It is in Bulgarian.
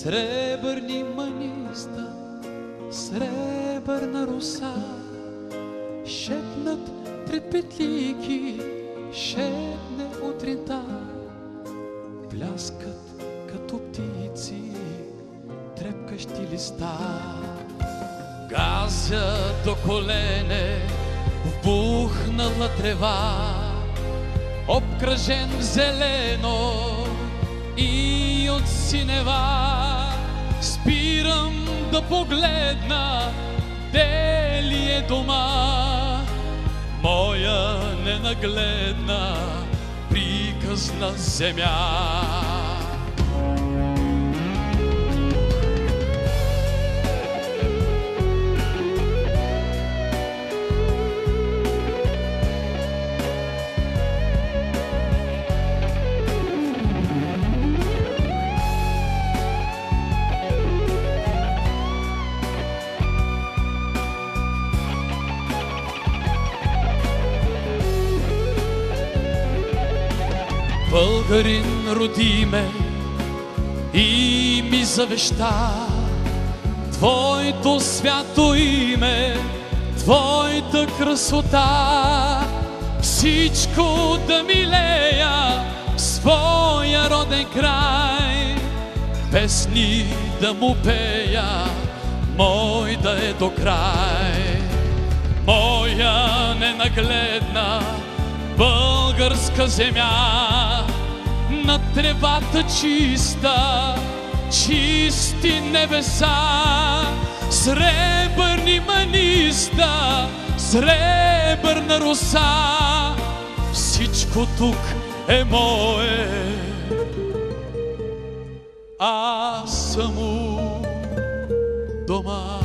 Сребърни маниста, сребърна роса, шепнат трепетлики, шепне утринта, пляскат като птици трепкащи листа. Газя до колене в бухнала трева, обкръжен в зелено и от синева. Спирам да погледна дали е дома моя ненагледна приказна земя. Българин роди ме и ми завеща твоето свято име, твоята красота. Всичко да милея в своя роден край, песни да му пея, мой да е до край. Моя ненагледна българска земя, на тревата чиста, чисти небеса, сребърни маниста, сребърна роса. Всичко тук е мое, аз съм у дома.